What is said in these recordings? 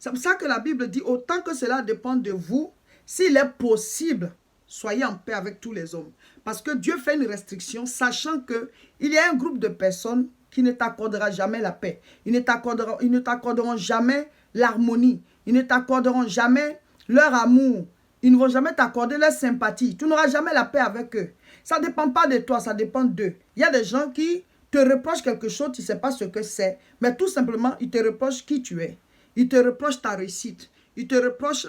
C'est pour ça que la Bible dit, autant que cela dépend de vous, s'il est possible, soyez en paix avec tous les hommes. Parce que Dieu fait une restriction, sachant qu'il y a un groupe de personnes qui ne t'accordera jamais la paix. Ils ne t'accorderont jamais l'harmonie. Ils ne t'accorderont jamais leur amour. Ils ne vont jamais t'accorder leur sympathie. Tu n'auras jamais la paix avec eux. Ça ne dépend pas de toi, ça dépend d'eux. Il y a des gens qui te reprochent quelque chose, tu ne sais pas ce que c'est. Mais tout simplement, ils te reprochent qui tu es. Ils te reprochent ta réussite. Ils te reprochent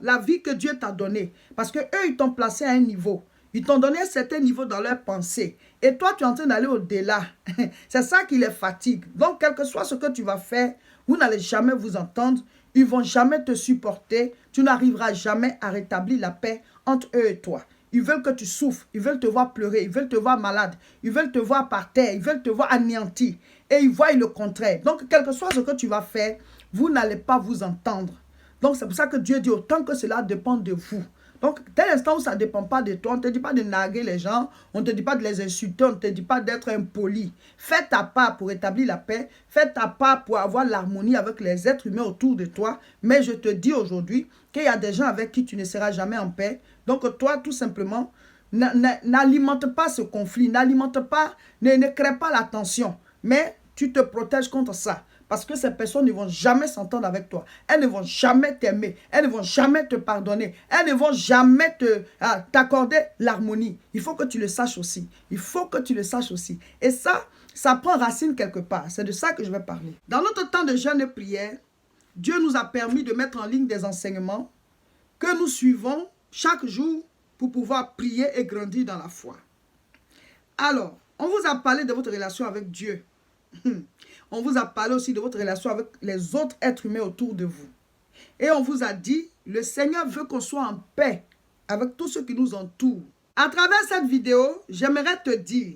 la vie que Dieu t'a donnée. Parce qu'eux, ils t'ont placé à un niveau. Ils t'ont donné un certain niveau dans leur pensée. Et toi, tu es en train d'aller au-delà. C'est ça qui les fatigue. Donc, quel que soit ce que tu vas faire, vous n'allez jamais vous entendre. Ils ne vont jamais te supporter. Tu n'arriveras jamais à rétablir la paix entre eux et toi. Ils veulent que tu souffres. Ils veulent te voir pleurer. Ils veulent te voir malade. Ils veulent te voir par terre. Ils veulent te voir anéanti. Et ils voient le contraire. Donc, quel que soit ce que tu vas faire, vous n'allez pas vous entendre. Donc, c'est pour ça que Dieu dit autant que cela dépend de vous. Donc, dès l'instant où ça ne dépend pas de toi, on ne te dit pas de narguer les gens, on ne te dit pas de les insulter, on ne te dit pas d'être impoli. Fais ta part pour établir la paix, fais ta part pour avoir l'harmonie avec les êtres humains autour de toi. Mais je te dis aujourd'hui qu'il y a des gens avec qui tu ne seras jamais en paix. Donc, toi, tout simplement, n'alimente pas ce conflit, n'alimente pas, ne crée pas la tension. Mais tu te protèges contre ça. Parce que ces personnes ne vont jamais s'entendre avec toi. Elles ne vont jamais t'aimer. Elles ne vont jamais te pardonner. Elles ne vont jamais t'accorder l'harmonie. Il faut que tu le saches aussi. Il faut que tu le saches aussi. Et ça prend racine quelque part. C'est de ça que je vais parler. Dans notre temps de jeûne et prière, Dieu nous a permis de mettre en ligne des enseignements que nous suivons chaque jour pour pouvoir prier et grandir dans la foi. Alors, on vous a parlé de votre relation avec Dieu. On vous a parlé aussi de votre relation avec les autres êtres humains autour de vous. Et on vous a dit, le Seigneur veut qu'on soit en paix avec tous ceux qui nous entourent. À travers cette vidéo, j'aimerais te dire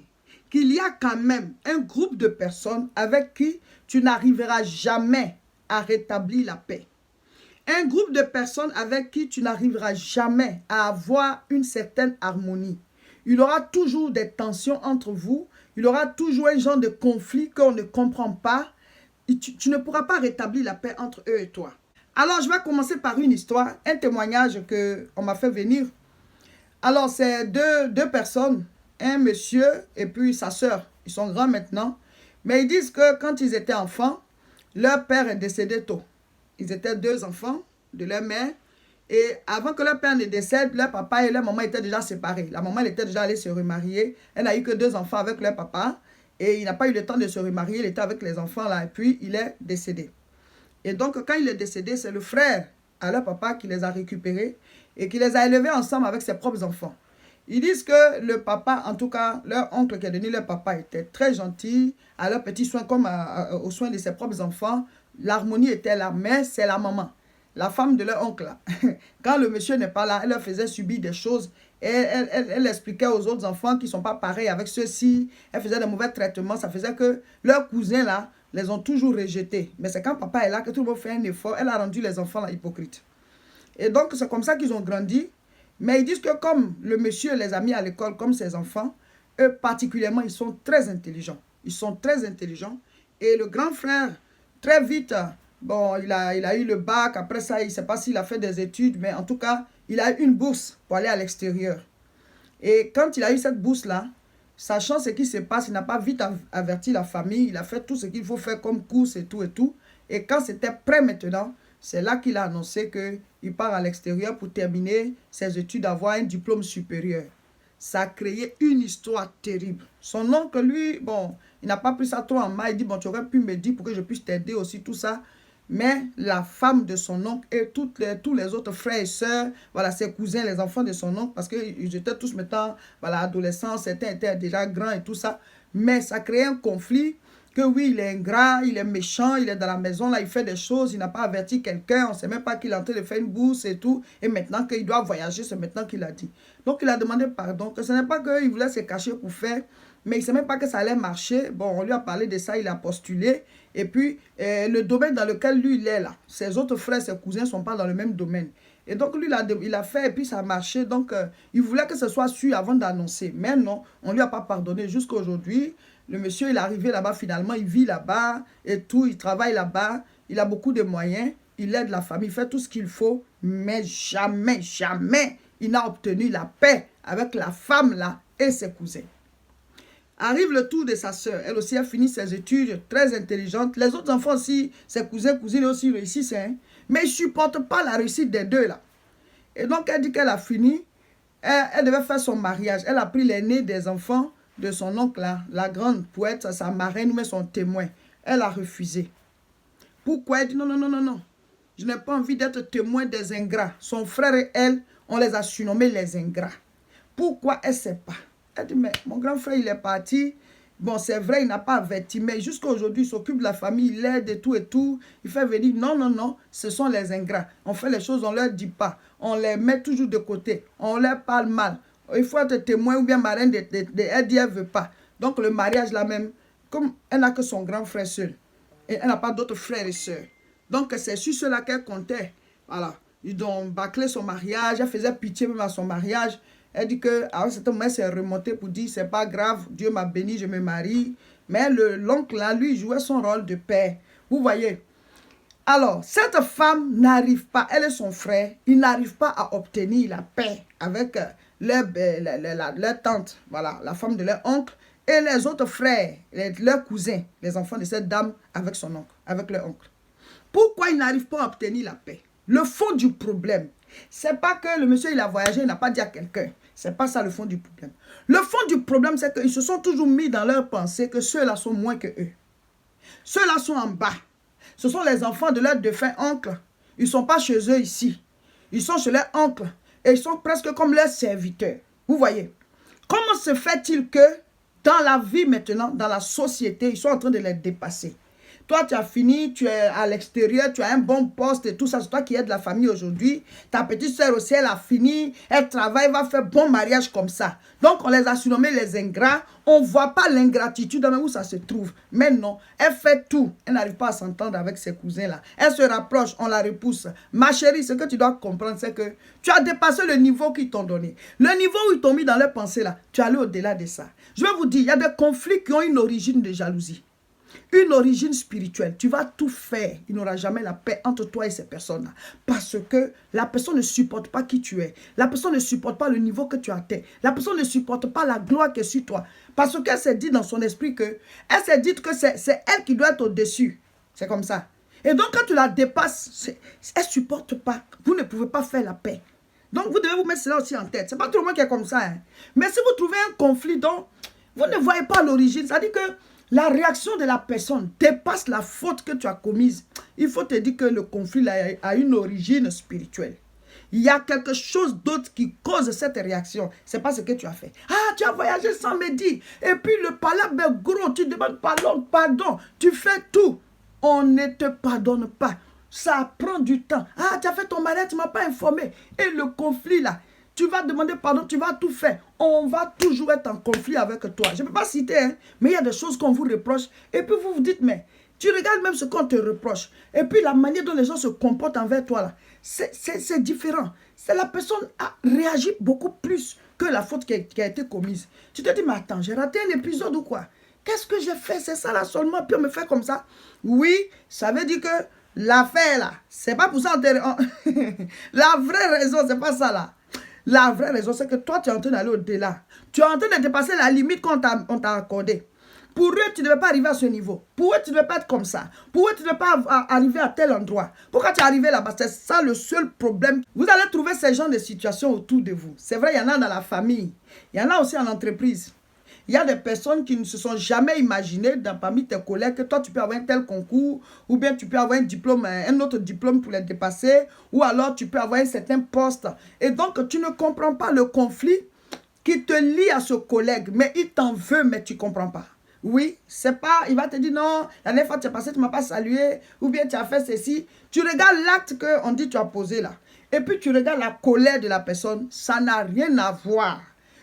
qu'il y a quand même un groupe de personnes avec qui tu n'arriveras jamais à rétablir la paix. Un groupe de personnes avec qui tu n'arriveras jamais à avoir une certaine harmonie. Il y aura toujours des tensions entre vous. Il y aura toujours un genre de conflit qu'on ne comprend pas. Tu ne pourras pas rétablir la paix entre eux et toi. Alors, je vais commencer par une histoire, un témoignage qu'on m'a fait venir. Alors, c'est deux personnes, un monsieur et puis sa sœur. Ils sont grands maintenant. Mais ils disent que quand ils étaient enfants, leur père est décédé tôt. Ils étaient deux enfants de leur mère. Et avant que leur père ne décède, leur papa et leur maman étaient déjà séparés. La maman, elle était déjà allée se remarier. Elle n'a eu que 2 enfants avec leur papa. Et il n'a pas eu le temps de se remarier. Il était avec les enfants là. Et puis, il est décédé. Et donc, quand il est décédé, c'est le frère à leur papa qui les a récupérés et qui les a élevés ensemble avec ses propres enfants. Ils disent que le papa, en tout cas, leur oncle qui a donné leur papa était très gentil à leurs petits soins comme aux soins de ses propres enfants. L'harmonie était là, mais c'est la maman. La femme de leur oncle, là. Quand le monsieur n'est pas là, elle leur faisait subir des choses. Et elle expliquait aux autres enfants qui ne sont pas pareils avec ceux-ci. Elle faisait de mauvais traitements. Ça faisait que leurs cousins, là, les ont toujours rejetés. Mais c'est quand papa est là que tout le monde fait un effort. Elle a rendu les enfants là, hypocrites. Et donc, c'est comme ça qu'ils ont grandi. Mais ils disent que comme le monsieur les a mis à l'école, comme ses enfants, eux particulièrement, ils sont très intelligents. Ils sont très intelligents. Et le grand frère, très vite... Bon, il a eu le bac. Après ça, il ne sait pas s'il a fait des études. Mais en tout cas, il a eu une bourse pour aller à l'extérieur. Et quand il a eu cette bourse-là, sachant ce qui se passe, il n'a pas vite averti la famille. Il a fait tout ce qu'il faut faire comme course et tout et tout. Et quand c'était prêt maintenant, c'est là qu'il a annoncé qu'il part à l'extérieur pour terminer ses études, avoir un diplôme supérieur. Ça a créé une histoire terrible. Son oncle, lui, bon, il n'a pas pris ça trop en main. Il dit, bon, tu aurais pu me dire pour que je puisse t'aider aussi, tout ça. Mais la femme de son oncle et tous les autres frères et sœurs, voilà, ses cousins, les enfants de son oncle, parce qu'ils étaient tous maintenant, voilà, adolescents, certains étaient déjà grands et tout ça. Mais ça créait un conflit que oui, il est ingrat, il est méchant, il est dans la maison, là, il fait des choses, il n'a pas averti quelqu'un, on ne sait même pas qu'il est en train de faire une bourse et tout. Et maintenant qu'il doit voyager, c'est maintenant qu'il a dit. Donc, il a demandé pardon, que ce n'est pas qu'il voulait se cacher pour faire, mais il ne sait même pas que ça allait marcher. Bon, on lui a parlé de ça, il a postulé. Et puis, le domaine dans lequel lui, il est là, ses autres frères, ses cousins ne sont pas dans le même domaine. Et donc, lui, il a fait et puis ça a marché. Donc, il voulait que ce soit sûr avant d'annoncer. Mais non, on ne lui a pas pardonné jusqu'à aujourd'hui. Le monsieur, il est arrivé là-bas finalement, il vit là-bas et tout, il travaille là-bas. Il a beaucoup de moyens. il aide la famille, il fait tout ce qu'il faut, mais jamais, jamais, il n'a obtenu la paix avec la femme là et ses cousins. Arrive le tour de sa soeur. Elle aussi a fini ses études, très intelligente. Les autres enfants aussi, ses cousins, cousines aussi réussissent. Hein? Mais ils ne supportent pas la réussite des deux là. Et donc elle dit qu'elle a fini. Elle devait faire son mariage. Elle a pris l'aîné des enfants de son oncle là, la grande pour être sa marraine ou son témoin. Elle a refusé. Pourquoi? Elle dit non, non, non, non, non. Je n'ai pas envie d'être témoin des ingrats. Son frère et elle, on les a surnommés les ingrats. Pourquoi? Elle ne sait pas. Elle dit, mais mon grand frère, il est parti. Bon, c'est vrai, il n'a pas averti, mais jusqu'à aujourd'hui, il s'occupe de la famille, il aide et tout et tout. Il fait venir, non, non, non, ce sont les ingrats. On fait les choses, on ne leur dit pas. On les met toujours de côté. On leur parle mal. Il faut être témoin ou bien marraine elle dit, elle ne veut pas. Donc, le mariage là même, comme elle n'a que son grand frère seul, et elle n'a pas d'autres frères et sœurs. Donc, c'est sur cela qu'elle comptait. Voilà. Ils ont bâclé son mariage, elle faisait pitié même à son mariage. Elle dit qu'à un certain moment, elle s'est remontée pour dire, c'est pas grave, Dieu m'a béni, je me marie. Mais l'oncle là, lui, jouait son rôle de père. Vous voyez. Alors, cette femme n'arrive pas, elle et son frère, ils n'arrivent pas à obtenir la paix avec leur tante, voilà, la femme de leur oncle, et les autres frères, leurs cousins, les enfants de cette dame avec son oncle, avec leur oncle. Pourquoi ils n'arrivent pas à obtenir la paix? Le fond du problème, c'est pas que le monsieur il a voyagé, il n'a pas dit à quelqu'un. C'est pas ça le fond du problème. Le fond du problème, c'est qu'ils se sont toujours mis dans leur pensée que ceux-là sont moins que eux. Ceux-là sont en bas. Ce sont les enfants de leur défunt oncle. Ils ne sont pas chez eux ici. Ils sont chez leur oncle. Et ils sont presque comme leurs serviteurs. Vous voyez. Comment se fait-il que dans la vie maintenant, dans la société, ils sont en train de les dépasser? Toi, tu as fini, tu es à l'extérieur, tu as un bon poste et tout ça. C'est toi qui aides la famille aujourd'hui. Ta petite soeur aussi, elle a fini, elle travaille, va faire bon mariage comme ça. Donc, on les a surnommés les ingrats. On ne voit pas l'ingratitude même où ça se trouve. Mais non, elle fait tout. Elle n'arrive pas à s'entendre avec ses cousins-là. Elle se rapproche, on la repousse. Ma chérie, ce que tu dois comprendre, c'est que tu as dépassé le niveau qu'ils t'ont donné. Le niveau où ils t'ont mis dans leur pensée, là, tu es allé au-delà de ça. Je vais vous dire, il y a des conflits qui ont une origine de jalousie. Une origine spirituelle. Tu vas tout faire. Il n'y aura jamais la paix entre toi et ces personnes-là. Parce que la personne ne supporte pas qui tu es. La personne ne supporte pas le niveau que tu as atteint. La personne ne supporte pas la gloire qui est sur toi. Parce qu'elle s'est dit dans son esprit que, elle s'est dit que c'est elle qui doit être au-dessus. C'est comme ça. Et donc quand tu la dépasses, elle ne supporte pas. Vous ne pouvez pas faire la paix. Donc vous devez vous mettre cela aussi en tête. Ce n'est pas tout le monde qui est comme ça. Hein. Mais si vous trouvez un conflit dont vous ne voyez pas l'origine, ça dit que la réaction de la personne dépasse la faute que tu as commise. Il faut te dire que le conflit a une origine spirituelle. Il y a quelque chose d'autre qui cause cette réaction. Ce n'est pas ce que tu as fait. Ah, tu as voyagé sans me dire. Et puis le palabre est gros. Tu demandes pardon, pardon. Tu fais tout. On ne te pardonne pas. Ça prend du temps. Ah, tu as fait ton mariage, tu ne m'as pas informé. Et le conflit là, tu vas demander pardon, tu vas tout faire. On va toujours être en conflit avec toi. Je ne peux pas citer, hein, mais il y a des choses qu'on vous reproche. Et puis vous vous dites, mais tu regardes même ce qu'on te reproche. Et puis la manière dont les gens se comportent envers toi, là, c'est différent. C'est la personne a réagi beaucoup plus que la faute qui a été commise. Tu te dis, mais attends, j'ai raté un épisode ou quoi? Qu'est-ce que j'ai fait? C'est ça là seulement, puis on me fait comme ça. Oui, ça veut dire que l'affaire là, c'est pas pour ça. La vraie raison, c'est pas ça là. La vraie raison, c'est que toi, tu es en train d'aller au-delà. Tu es en train de dépasser la limite qu'on t'a accordée. Pour eux, tu ne devais pas arriver à ce niveau. Pour eux, tu ne devais pas être comme ça. Pour eux, tu ne devais pas arriver à tel endroit. Pourquoi tu es arrivé là-bas? C'est ça le seul problème. Vous allez trouver ces genres de situations autour de vous. C'est vrai, il y en a dans la famille. Il y en a aussi en entreprise. Il y a des personnes qui ne se sont jamais imaginées parmi tes collègues que toi, tu peux avoir un tel concours, ou bien tu peux avoir un diplôme, un autre diplôme pour les dépasser, ou alors tu peux avoir un certain poste. Et donc, tu ne comprends pas le conflit qui te lie à ce collègue, mais il t'en veut, mais tu ne comprends pas. Oui, c'est pas, il va te dire non, la dernière fois tu es passé, tu ne m'as pas salué, ou bien tu as fait ceci. Tu regardes l'acte qu'on dit tu as posé là. Et puis tu regardes la colère de la personne, ça n'a rien à voir.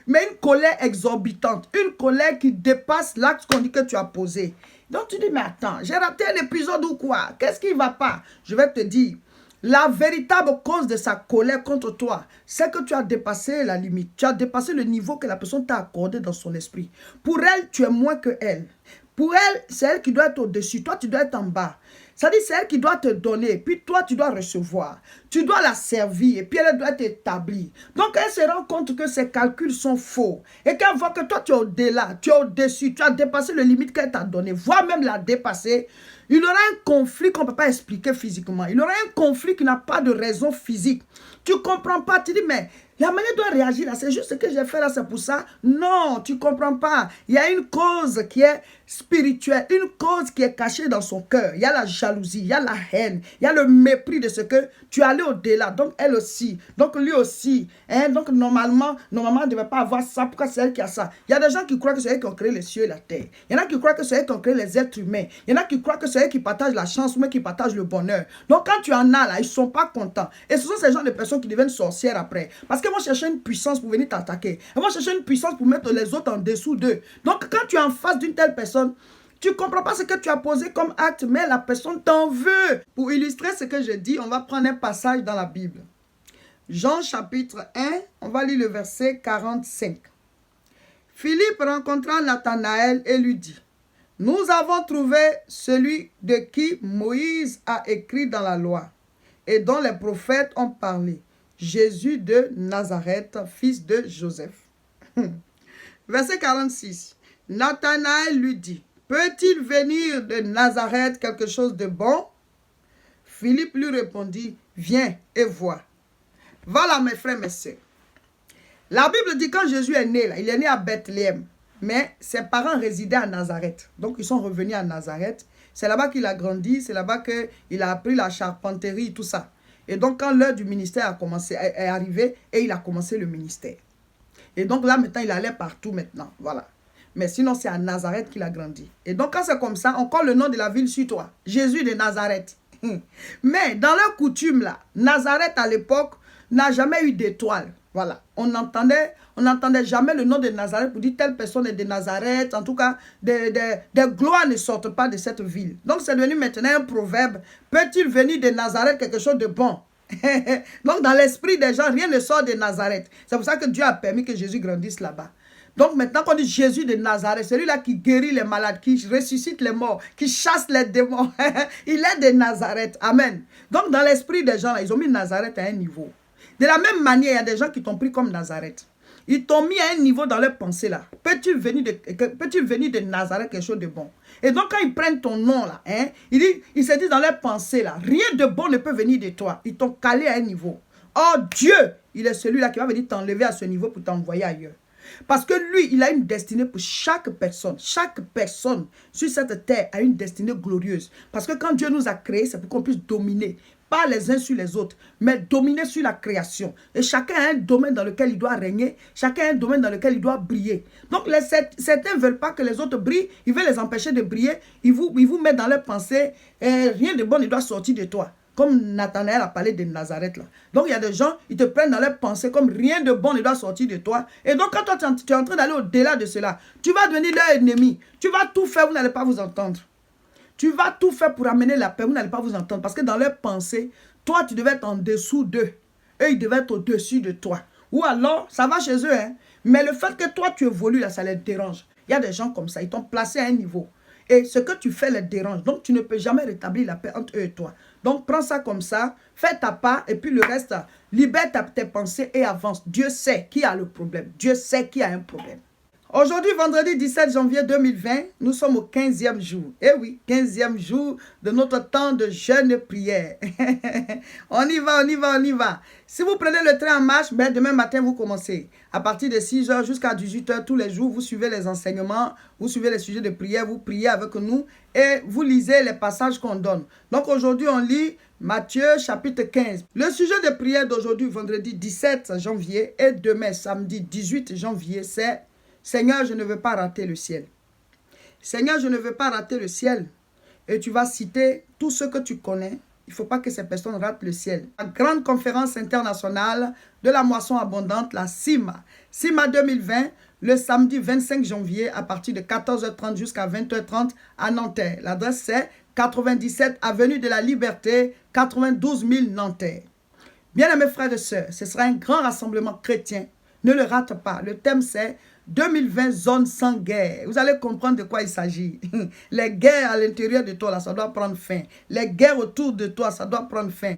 Mais une colère exorbitante, une colère qui dépasse l'acte qu'on dit que tu as posé. Donc tu dis, mais attends, j'ai raté un épisode ou quoi? Qu'est-ce qui ne va pas? Je vais te dire, la véritable cause de sa colère contre toi, c'est que tu as dépassé la limite. Tu as dépassé le niveau que la personne t'a accordé dans son esprit. Pour elle, tu es moins que elle. Pour elle, c'est elle qui doit être au-dessus. Toi, tu dois être en bas. Ça dit, c'est elle qui doit te donner. Puis toi, tu dois recevoir. Tu dois la servir. Et puis elle doit être établie. Donc, elle se rend compte que ses calculs sont faux. Et qu'elle voit que toi, tu es au-delà. Tu es au-dessus. Tu as dépassé le limite qu'elle t'a donné. Voire même la dépasser. Il aura un conflit qu'on ne peut pas expliquer physiquement. Il aura un conflit qui n'a pas de raison physique. Tu ne comprends pas. Tu dis, mais la manière dont elle réagit là, c'est juste ce que j'ai fait là, c'est pour ça. Non, tu ne comprends pas. Il y a une cause qui est spirituelle, une cause qui est cachée dans son cœur. Il y a la jalousie, il y a la haine, il y a le mépris de ce que tu es allé au-delà. Donc elle aussi, donc lui aussi. Hein? Donc normalement, elle ne devait pas avoir ça. Pourquoi c'est elle qui a ça? Il y a des gens qui croient que c'est elle qui a créé les cieux et la terre. Il y en a qui croient que c'est elle qui a créé les êtres humains. Il y en a qui croient que c'est elle qui partage la chance, mais qui partage le bonheur. Donc quand tu en as là, ils ne sont pas contents. Et ce sont ces gens de personnes qui deviennent sorcières après. Parce qu'elles vont chercher une puissance pour venir t'attaquer. Elles vont chercher une puissance pour mettre les autres en dessous d'eux. Donc quand tu es en face d'une telle personne, tu ne comprends pas ce que tu as posé comme acte, mais la personne t'en veut. Pour illustrer ce que je dis, on va prendre un passage dans la Bible. Jean chapitre 1, on va lire le verset 45. Philippe rencontra Nathanaël et lui dit, « Nous avons trouvé celui de qui Moïse a écrit dans la loi et dont les prophètes ont parlé, Jésus de Nazareth, fils de Joseph. » Verset 46. Nathanaël lui dit, « Peut-il venir de Nazareth quelque chose de bon? » Philippe lui répondit, « Viens et vois. » Voilà mes frères, mes sœurs. La Bible dit quand Jésus est né, là, il est né à Bethléem. Mais ses parents résidaient à Nazareth. Donc ils sont revenus à Nazareth. C'est là-bas qu'il a grandi, c'est là-bas qu'il a appris la charpenterie, tout ça. Et donc quand l'heure du ministère est arrivée, et il a commencé le ministère. Et donc là maintenant il allait partout maintenant, voilà. Mais sinon, c'est à Nazareth qu'il a grandi. Et donc, quand c'est comme ça, on colle le nom de la ville sur toi. Jésus de Nazareth. Mais dans leur coutume, là, Nazareth, à l'époque, n'a jamais eu d'étoile. Voilà. On n'entendait jamais le nom de Nazareth pour dire telle personne est de Nazareth. En tout cas, des gloires ne sortent pas de cette ville. Donc, c'est devenu maintenant un proverbe. Peut-il venir de Nazareth quelque chose de bon? Donc, dans l'esprit des gens, rien ne sort de Nazareth. C'est pour ça que Dieu a permis que Jésus grandisse là-bas. Donc maintenant qu'on dit Jésus de Nazareth, celui-là qui guérit les malades, qui ressuscite les morts, qui chasse les démons, il est de Nazareth. Amen. Donc dans l'esprit des gens, là, ils ont mis Nazareth à un niveau. De la même manière, il y a des gens qui t'ont pris comme Nazareth. Ils t'ont mis à un niveau dans leur pensée là. Peux-tu venir de Nazareth quelque chose de bon? Et donc quand ils prennent ton nom là, hein, ils se disent dans leur pensée là, rien de bon ne peut venir de toi. Ils t'ont calé à un niveau. Or Dieu, il est celui-là qui va venir t'enlever à ce niveau pour t'envoyer ailleurs. Parce que lui, il a une destinée pour chaque personne. Chaque personne sur cette terre a une destinée glorieuse. Parce que quand Dieu nous a créés, c'est pour qu'on puisse dominer. Pas les uns sur les autres, mais dominer sur la création. Et chacun a un domaine dans lequel il doit régner. Chacun a un domaine dans lequel il doit briller. Donc certains ne veulent pas que les autres brillent. Ils veulent les empêcher de briller. Ils vous mettent dans leur pensée. Rien de bon ne doit sortir de toi. Comme Nathanaël a parlé de Nazareth là. Donc il y a des gens, ils te prennent dans leurs pensées comme rien de bon ne doit sortir de toi. Et donc quand toi tu es en train d'aller au-delà de cela, tu vas devenir leur ennemi. Tu vas tout faire, vous n'allez pas vous entendre. Tu vas tout faire pour amener la paix, vous n'allez pas vous entendre. Parce que dans leurs pensées, toi tu devais être en dessous d'eux. Eux ils devaient être au-dessus de toi. Ou alors, ça va chez eux. Hein? Mais le fait que toi tu évolues là, ça les dérange. Il y a des gens comme ça, ils t'ont placé à un niveau. Et ce que tu fais les dérange. Donc, tu ne peux jamais rétablir la paix entre eux et toi. Donc, prends ça comme ça. Fais ta part. Et puis, le reste, libère tes pensées et avance. Dieu sait qui a le problème. Dieu sait qui a un problème. Aujourd'hui, vendredi 17 janvier 2020, nous sommes au 15e jour. Eh oui, 15e jour de notre temps de jeûne et prière. On y va, on y va, on y va. Si vous prenez le train en marche, ben demain matin, vous commencez. À partir de 6 h jusqu'à 18 h tous les jours, vous suivez les enseignements, vous suivez les sujets de prière, vous priez avec nous et vous lisez les passages qu'on donne. Donc aujourd'hui, on lit Matthieu chapitre 15. Le sujet de prière d'aujourd'hui, vendredi 17 janvier et demain, samedi 18 janvier, c'est Seigneur, je ne veux pas rater le ciel. Seigneur, je ne veux pas rater le ciel. Et tu vas citer tous ceux que tu connais. Il ne faut pas que ces personnes ratent le ciel. La grande conférence internationale de la moisson abondante, la CIMA. CIMA 2020, le samedi 25 janvier à partir de 14 h 30 jusqu'à 20 h 30 à Nanterre. L'adresse c'est 97 avenue de la Liberté, 92 000 Nanterre. Bien aimés frères et sœurs, ce sera un grand rassemblement chrétien. Ne le rate pas. Le thème c'est 2020, zone sans guerre. Vous allez comprendre de quoi il s'agit. Les guerres à l'intérieur de toi, là, ça doit prendre fin. Les guerres autour de toi, ça doit prendre fin.